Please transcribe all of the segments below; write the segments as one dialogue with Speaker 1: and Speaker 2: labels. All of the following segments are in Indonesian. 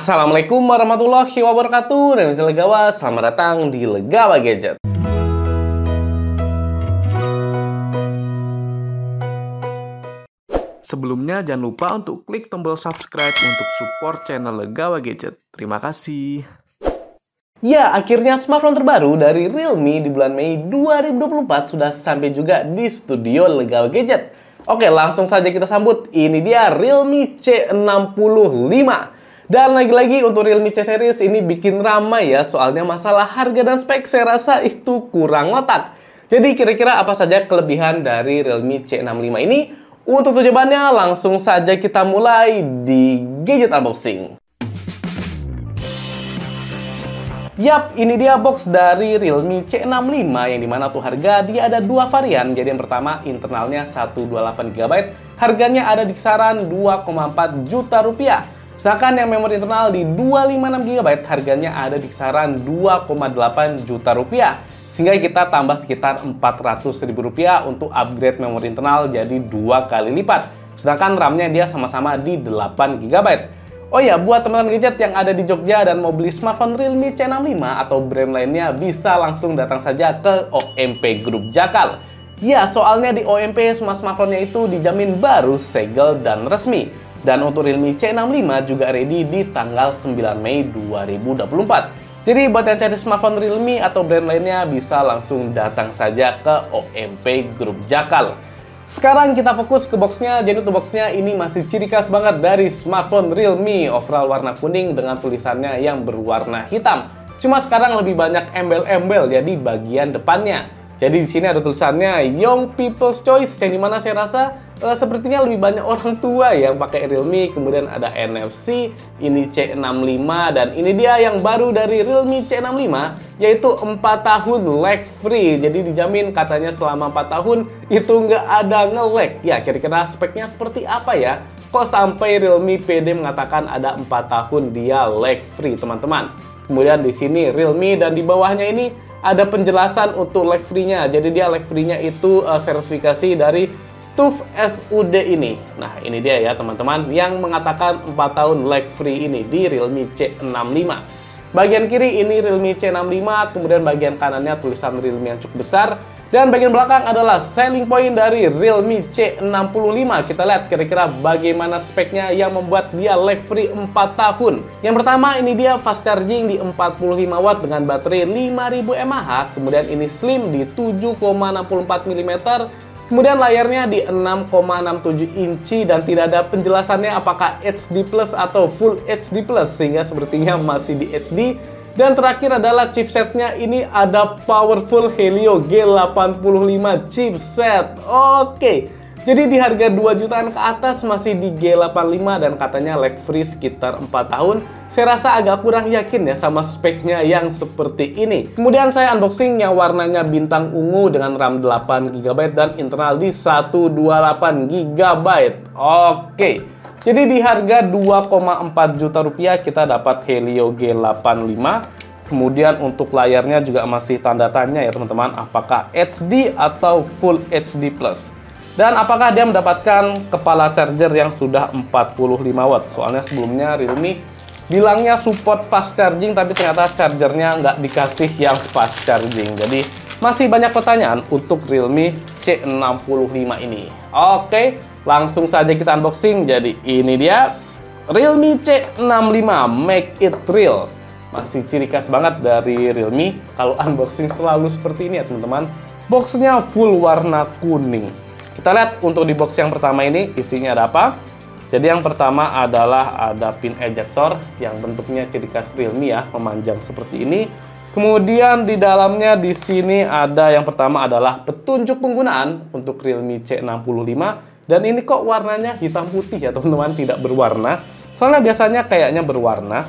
Speaker 1: Assalamualaikum warahmatullahi wabarakatuh. Nama saya Legawa, selamat datang di Legawa Gadget. Sebelumnya jangan lupa untuk klik tombol subscribe untuk support channel Legawa Gadget. Terima kasih. Ya, akhirnya smartphone terbaru dari Realme di bulan Mei 2024 sudah sampai juga di studio Legawa Gadget. Oke, langsung saja kita sambut. Ini dia Realme C65. Dan lagi-lagi untuk Realme C series ini bikin ramai ya, soalnya masalah harga dan spek saya rasa itu kurang ngotak. Jadi kira-kira apa saja kelebihan dari Realme C65 ini? Untuk jawabannya langsung saja kita mulai di Gadget Unboxing. Yap, ini dia box dari Realme C65 yang dimana tuh harga dia ada dua varian. Jadi yang pertama internalnya 128GB, harganya ada di kisaran 2,4 juta rupiah. Sedangkan yang memori internal di 256GB harganya ada di kisaran 2,8 juta rupiah. Sehingga kita tambah sekitar 400.000 rupiah untuk upgrade memori internal jadi 2 kali lipat. Sedangkan RAM-nya dia sama-sama di 8GB. Oh ya, buat teman-teman gadget yang ada di Jogja dan mau beli smartphone Realme C65 atau brand lainnya bisa langsung datang saja ke OMP Group Jakal. Ya, soalnya di OMP semua smartphone-nya itu dijamin baru, segel, dan resmi. Dan untuk Realme C65 juga ready di tanggal 9 Mei 2024. Jadi buat yang cari smartphone Realme atau brand lainnya bisa langsung datang saja ke OMP Group Jakal. Sekarang kita fokus ke boxnya. Jadi untuk boxnya ini masih ciri khas banget dari smartphone Realme. Overall warna kuning dengan tulisannya yang berwarna hitam. Cuma sekarang lebih banyak embel-embel ya di bagian depannya. Jadi di sini ada tulisannya Young People's Choice, yang dimana saya rasa sepertinya lebih banyak orang tua yang pakai Realme. Kemudian ada NFC, ini C65, dan ini dia yang baru dari Realme C65, yaitu 4 tahun lag free. Jadi dijamin katanya selama 4 tahun itu nggak ada nge-lag. Ya, kira-kira speknya seperti apa ya? Kok sampai Realme PD mengatakan ada 4 tahun dia lag free, teman-teman. Kemudian di sini Realme dan di bawahnya ini ada penjelasan untuk lag free-nya. Jadi dia lag free-nya itu sertifikasi dari TUF SUD ini. Nah, ini dia ya teman-teman yang mengatakan 4 tahun lag free ini di Realme C65. Bagian kiri ini Realme C65, kemudian bagian kanannya tulisan Realme yang cukup besar. Dan bagian belakang adalah selling point dari Realme C65. Kita lihat kira-kira bagaimana speknya yang membuat dia lag free 4 tahun. Yang pertama ini dia fast charging di 45 watt dengan baterai 5000 mAh. Kemudian ini slim di 7,64 mm. Kemudian layarnya di 6,67 inci dan tidak ada penjelasannya apakah HD Plus atau Full HD Plus, sehingga sepertinya masih di HD. Dan terakhir adalah chipsetnya, ini ada powerful Helio G85 chipset. Oke, jadi di harga 2 jutaan ke atas masih di G85 dan katanya lag free sekitar 4 tahun. Saya rasa agak kurang yakin ya sama speknya yang seperti ini. Kemudian saya unboxing yang warnanya bintang ungu dengan RAM 8GB dan internal di 128GB. Oke, jadi di harga 2,4 juta rupiah kita dapat Helio G85. Kemudian untuk layarnya juga masih tanda tanya ya teman-teman, apakah HD atau Full HD Plus. Dan apakah dia mendapatkan kepala charger yang sudah 45 watt. Soalnya sebelumnya Realme bilangnya support fast charging, tapi ternyata chargernya nggak dikasih yang fast charging. Jadi masih banyak pertanyaan untuk Realme C65 ini. Oke, langsung saja kita unboxing. Jadi ini dia Realme C65 Make It Real. Masih ciri khas banget dari Realme. Kalau unboxing selalu seperti ini ya teman-teman. Boxnya full warna kuning. Kita lihat untuk di box yang pertama ini isinya ada apa. Jadi yang pertama adalah ada pin ejector yang bentuknya ciri khas Realme ya, memanjang seperti ini. Kemudian di dalamnya di sini ada yang pertama adalah petunjuk penggunaan untuk Realme C65. Dan ini kok warnanya hitam putih ya teman-teman, tidak berwarna. Soalnya biasanya kayaknya berwarna.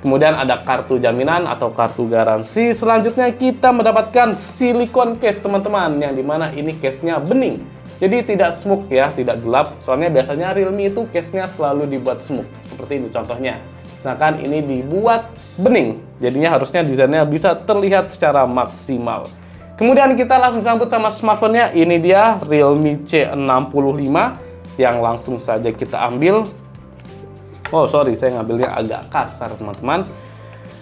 Speaker 1: Kemudian ada kartu jaminan atau kartu garansi. Selanjutnya kita mendapatkan silikon case teman-teman, yang dimana ini case-nya bening. Jadi tidak smoke ya, tidak gelap. Soalnya biasanya Realme itu case-nya selalu dibuat smoke. Seperti ini contohnya. Sedangkan ini dibuat bening. Jadinya harusnya desainnya bisa terlihat secara maksimal. Kemudian kita langsung sambut sama smartphone-nya. Ini dia Realme C65 yang langsung saja kita ambil. Oh sorry, saya ngambilnya agak kasar teman-teman.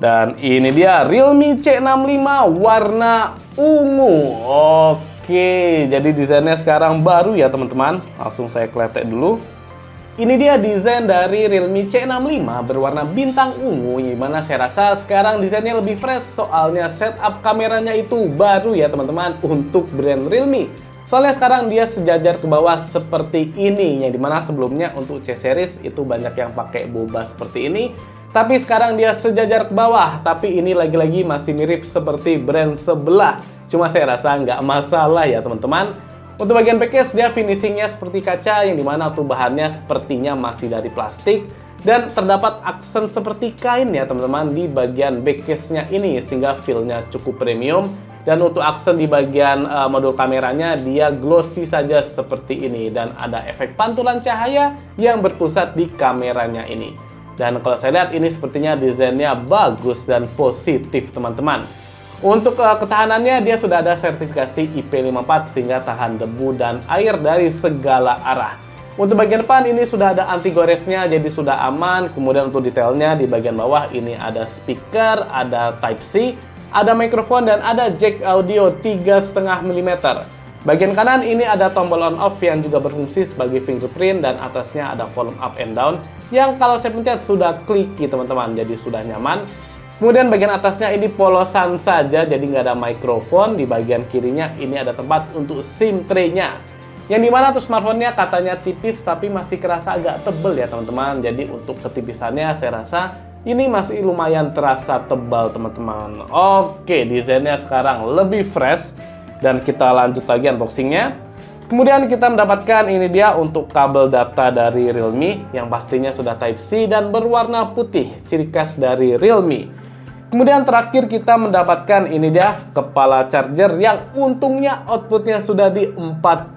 Speaker 1: Dan ini dia Realme C65 warna ungu. Oke, jadi desainnya sekarang baru ya teman-teman. Langsung saya kletek dulu. Ini dia desain dari Realme C65 berwarna bintang ungu, yang dimana saya rasa sekarang desainnya lebih fresh, soalnya setup kameranya itu baru ya teman-teman untuk brand Realme. Soalnya sekarang dia sejajar ke bawah seperti ini, yang dimana sebelumnya untuk C-series itu banyak yang pakai boba seperti ini. Tapi sekarang dia sejajar ke bawah, tapi ini lagi-lagi masih mirip seperti brand sebelah. Cuma saya rasa nggak masalah ya teman-teman. Untuk bagian backcase dia finishingnya seperti kaca, yang dimana tuh bahannya sepertinya masih dari plastik. Dan terdapat aksen seperti kain ya teman-teman di bagian backcase-nya ini, sehingga feel-nya cukup premium. Dan untuk aksen di bagian modul kameranya dia glossy saja seperti ini. Dan ada efek pantulan cahaya yang berpusat di kameranya ini. Dan kalau saya lihat ini sepertinya desainnya bagus dan positif teman-teman. Untuk ketahanannya dia sudah ada sertifikasi IP54 sehingga tahan debu dan air dari segala arah. Untuk bagian depan ini sudah ada anti goresnya, jadi sudah aman. Kemudian untuk detailnya di bagian bawah ini ada speaker, ada Type-C, ada mikrofon, dan ada jack audio 3,5 mm. Bagian kanan ini ada tombol on off yang juga berfungsi sebagai fingerprint, dan atasnya ada volume up and down yang kalau saya pencet sudah clicky teman-teman, jadi sudah nyaman. Kemudian bagian atasnya ini polosan saja, jadi nggak ada mikrofon. Di bagian kirinya ini ada tempat untuk SIM tray-nya, yang dimana tuh smartphone-nya katanya tipis tapi masih kerasa agak tebel ya teman-teman. Jadi untuk ketipisannya saya rasa ini masih lumayan terasa tebal teman-teman. Oke, desainnya sekarang lebih fresh. Dan kita lanjut lagi unboxingnya. Kemudian kita mendapatkan ini dia untuk kabel data dari Realme, yang pastinya sudah Type-C dan berwarna putih, ciri khas dari Realme. Kemudian terakhir kita mendapatkan ini dia kepala charger yang untungnya outputnya sudah di 45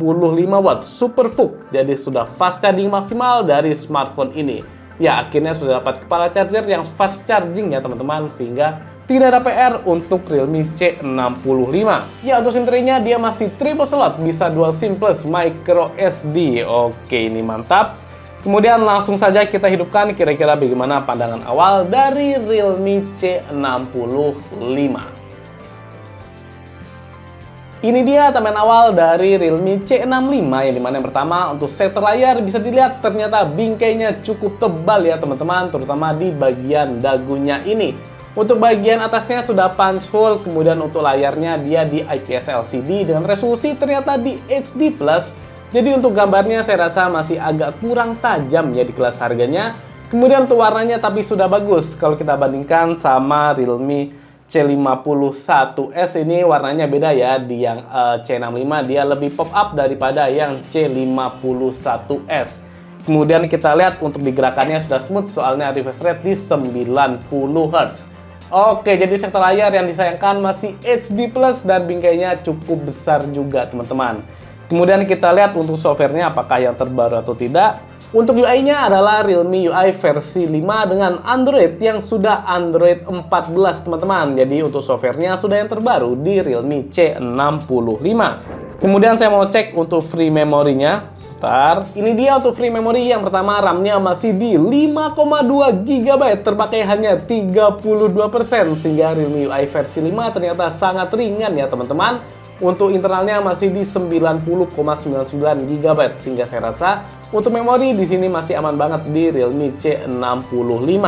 Speaker 1: watt Super VOOC. Jadi sudah fast charging maksimal dari smartphone ini. Ya, akhirnya sudah dapat kepala charger yang fast charging ya teman-teman, sehingga tidak ada PR untuk Realme C65. Ya, untuk SIM tray-nya dia masih triple slot, bisa dual SIM plus micro SD. Oke, ini mantap. Kemudian langsung saja kita hidupkan kira-kira bagaimana pandangan awal dari Realme C65. Ini dia tampilan awal dari Realme C65, yang dimana yang pertama untuk center layar bisa dilihat ternyata bingkainya cukup tebal ya teman-teman, terutama di bagian dagunya ini. Untuk bagian atasnya sudah punch hole, kemudian untuk layarnya dia di IPS LCD dengan resolusi ternyata di HD+. Jadi untuk gambarnya saya rasa masih agak kurang tajam ya di kelas harganya. Kemudian untuk warnanya tapi sudah bagus. Kalau kita bandingkan sama Realme C51s, ini warnanya beda ya. Di yang C65 dia lebih pop up daripada yang C51s. Kemudian kita lihat untuk digerakannya sudah smooth, soalnya refresh rate di 90 Hz. Oke, jadi sektor layar yang disayangkan masih HD+, dan bingkainya cukup besar juga teman-teman. Kemudian kita lihat untuk softwarenya apakah yang terbaru atau tidak. Untuk UI-nya adalah Realme UI versi 5 dengan Android yang sudah Android 14 teman-teman. Jadi untuk softwarenya sudah yang terbaru di Realme C65. Kemudian saya mau cek untuk free memorinya. Sebentar. Ini dia untuk free memory. Yang pertama, RAM-nya masih di 5,2 GB, terpakai hanya 32%. Sehingga Realme UI versi 5 ternyata sangat ringan ya teman-teman. Untuk internalnya masih di 90,99 GB, sehingga saya rasa untuk memori di sini masih aman banget di Realme C65.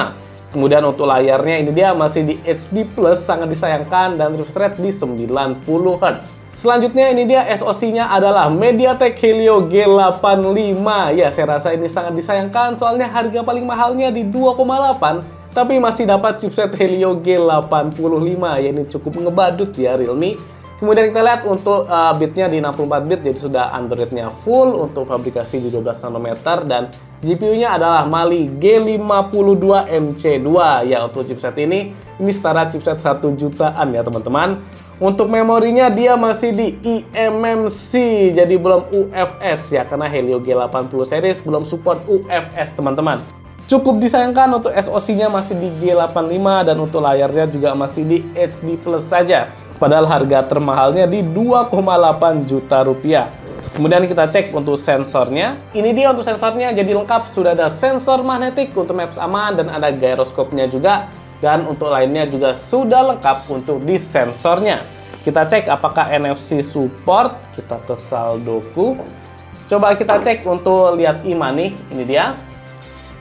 Speaker 1: Kemudian untuk layarnya ini dia masih di HD+, sangat disayangkan, dan refresh rate di 90 Hz. Selanjutnya ini dia SoC-nya adalah MediaTek Helio G85. Ya, saya rasa ini sangat disayangkan soalnya harga paling mahalnya di 2,8, tapi masih dapat chipset Helio G85. Ya, ini cukup ngebadut ya Realme. Kemudian kita lihat untuk bitnya di 64 bit, jadi sudah Android-nya full, untuk fabrikasi di 12 nanometer, dan GPU-nya adalah Mali G52MC2. Ya, untuk chipset ini setara chipset 1 jutaan ya teman-teman. Untuk memorinya dia masih di eMMC, jadi belum UFS ya, karena Helio G80 series belum support UFS teman-teman. Cukup disayangkan untuk SoC-nya masih di G85, dan untuk layarnya juga masih di HD+ saja. Padahal harga termahalnya di 2,8 juta rupiah. Kemudian kita cek untuk sensornya. Ini dia untuk sensornya, jadi lengkap, sudah ada sensor magnetik untuk maps aman dan ada gyroscope-nya juga. Dan untuk lainnya juga sudah lengkap untuk di sensornya. Kita cek apakah NFC support, kita ke saldoku. Coba kita cek untuk lihat e-money, ini dia.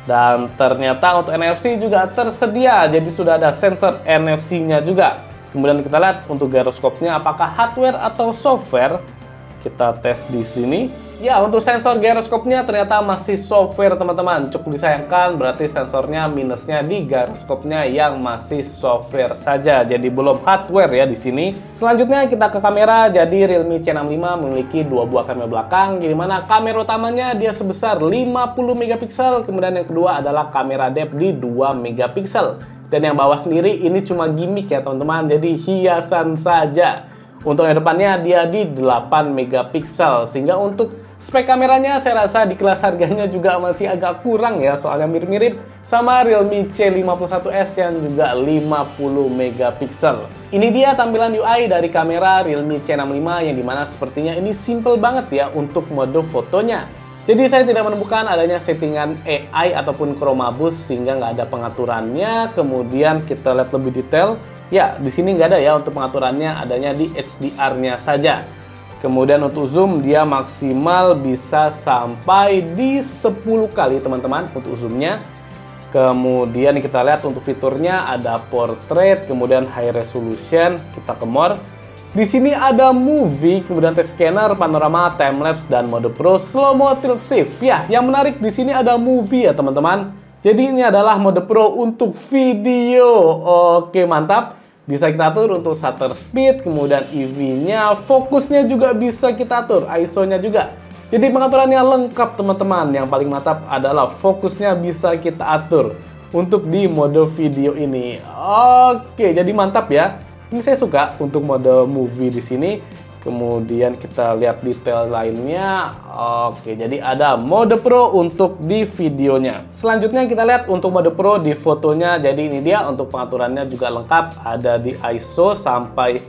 Speaker 1: Dan ternyata untuk NFC juga tersedia, jadi sudah ada sensor NFC-nya juga. Kemudian kita lihat untuk gyroscope-nya apakah hardware atau software. Kita tes di sini. Ya, untuk sensor gyroscope-nya ternyata masih software, teman-teman. Cukup disayangkan, berarti sensornya minusnya di gyroscope-nya yang masih software saja. Jadi belum hardware ya di sini. Selanjutnya kita ke kamera. Jadi Realme C65 memiliki dua buah kamera belakang. Di mana kamera utamanya dia sebesar 50 megapiksel. Kemudian yang kedua adalah kamera depth di 2 megapiksel. Dan yang bawah sendiri ini cuma gimmick ya, teman-teman. Jadi hiasan saja. Untuk yang depannya dia di 8 megapiksel. Sehingga untuk spek kameranya saya rasa di kelas harganya juga masih agak kurang ya, soalnya mirip-mirip sama Realme C51s yang juga 50 megapiksel. Ini dia tampilan UI dari kamera Realme C65 yang dimana sepertinya ini simple banget ya untuk mode fotonya. Jadi saya tidak menemukan adanya settingan AI ataupun chroma boost sehingga nggak ada pengaturannya. Kemudian kita lihat lebih detail, ya di sini nggak ada ya untuk pengaturannya, adanya di HDR-nya saja. Kemudian untuk zoom dia maksimal bisa sampai di 10 kali teman-teman untuk zoomnya. Kemudian kita lihat untuk fiturnya ada portrait, kemudian high resolution, kita ke more. Di sini ada movie, kemudian text scanner, panorama, time lapse dan mode pro slow mo tilt shift. Ya, yang menarik di sini ada movie ya teman-teman. Jadi ini adalah mode pro untuk video. Oke, mantap. Bisa kita atur untuk shutter speed, kemudian EV-nya, fokusnya juga bisa kita atur, ISO-nya juga. Jadi pengaturannya lengkap teman-teman. Yang paling mantap adalah fokusnya bisa kita atur untuk di mode video ini. Oke, jadi mantap ya. Ini saya suka untuk mode movie di sini. Kemudian kita lihat detail lainnya. Oke, jadi ada mode pro untuk di videonya. Selanjutnya kita lihat untuk mode pro di fotonya. Jadi ini dia untuk pengaturannya juga lengkap. Ada di ISO sampai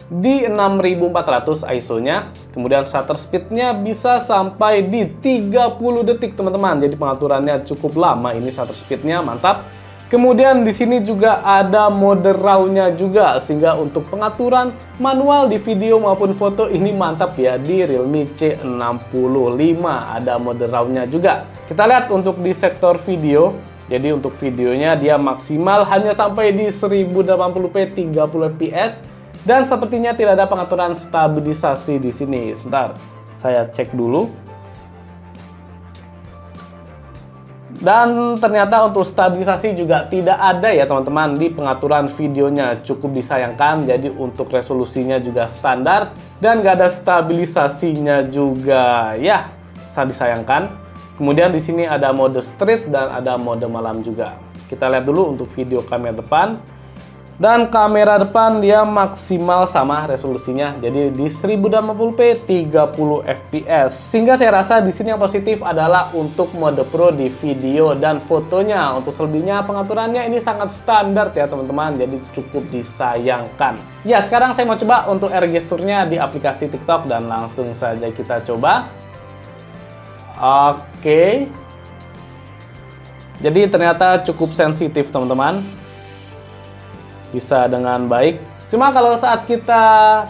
Speaker 1: di 6400 ISO-nya. Kemudian shutter speed-nya bisa sampai di 30 detik teman-teman. Jadi pengaturannya cukup lama ini shutter speed-nya, mantap. Kemudian di sini juga ada mode RAW-nya juga, sehingga untuk pengaturan manual di video maupun foto ini mantap ya di Realme C65. Ada mode RAW-nya juga. Kita lihat untuk di sektor video. Jadi untuk videonya dia maksimal hanya sampai di 1080p 30 fps dan sepertinya tidak ada pengaturan stabilisasi di sini. Sebentar, saya cek dulu. Dan ternyata untuk stabilisasi juga tidak ada ya teman-teman di pengaturan videonya. Cukup disayangkan, jadi untuk resolusinya juga standar dan nggak ada stabilisasinya juga. Ya, sangat disayangkan. Kemudian di sini ada mode street dan ada mode malam juga. Kita lihat dulu untuk video kamera depan. Dan kamera depan dia maksimal sama resolusinya, jadi di 1080p 30 fps. Sehingga saya rasa di sini yang positif adalah untuk mode pro di video dan fotonya. Untuk selebihnya pengaturannya ini sangat standar ya teman-teman, jadi cukup disayangkan. Ya, sekarang saya mau coba untuk air gesturnya di aplikasi TikTok dan langsung saja kita coba. Oke. Jadi ternyata cukup sensitif teman-teman. Bisa dengan baik. Cuma kalau saat kita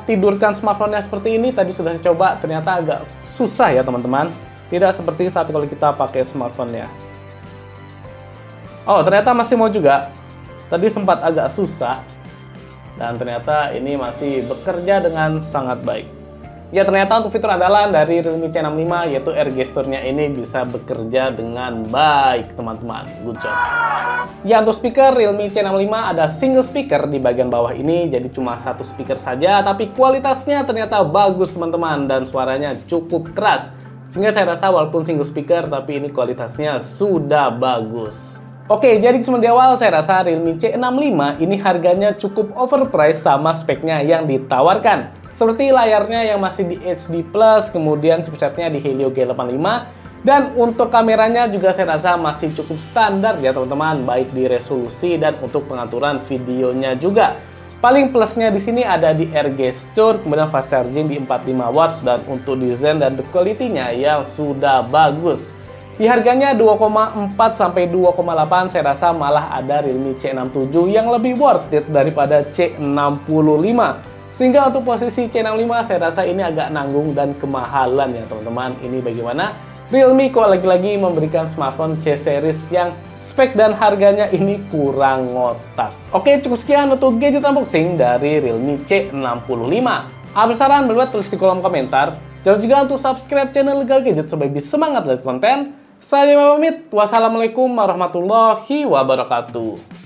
Speaker 1: tidurkan smartphone-nya seperti ini, tadi sudah saya coba, ternyata agak susah ya teman-teman. Tidak seperti saat kalau kita pakai smartphone-nya. Oh, ternyata masih mau juga. Tadi sempat agak susah. Dan ternyata ini masih bekerja dengan sangat baik. Ya, ternyata untuk fitur andalan dari Realme C65 yaitu air gesture-nya ini bisa bekerja dengan baik, teman-teman. Good job. Ya, untuk speaker Realme C65 ada single speaker di bagian bawah ini, jadi cuma satu speaker saja, tapi kualitasnya ternyata bagus, teman-teman, dan suaranya cukup keras. Sehingga saya rasa walaupun single speaker, tapi ini kualitasnya sudah bagus. Oke, jadi seperti di awal saya rasa Realme C65 ini harganya cukup overpriced sama speknya yang ditawarkan. Seperti layarnya yang masih di HD+, kemudian chipsetnya di Helio G85, dan untuk kameranya juga saya rasa masih cukup standar ya teman-teman, baik di resolusi dan untuk pengaturan videonya juga. Paling plusnya di sini ada di air gesture, kemudian fast charging di 45 watt, dan untuk desain dan build quality-nya yang sudah bagus. Di harganya 2,4 sampai 2,8 saya rasa malah ada Realme C67 yang lebih worth it daripada C65. Sehingga untuk posisi C65 saya rasa ini agak nanggung dan kemahalan ya teman-teman. Ini bagaimana Realme kok lagi-lagi memberikan smartphone C-series yang spek dan harganya ini kurang ngotak. Oke, cukup sekian untuk gadget unboxing dari Realme C65. Apa saran berbuat tulis di kolom komentar. Jangan juga untuk subscribe channel Legal Gadget supaya bisa semangat lihat konten. Saya pamit. Wassalamualaikum warahmatullahi wabarakatuh.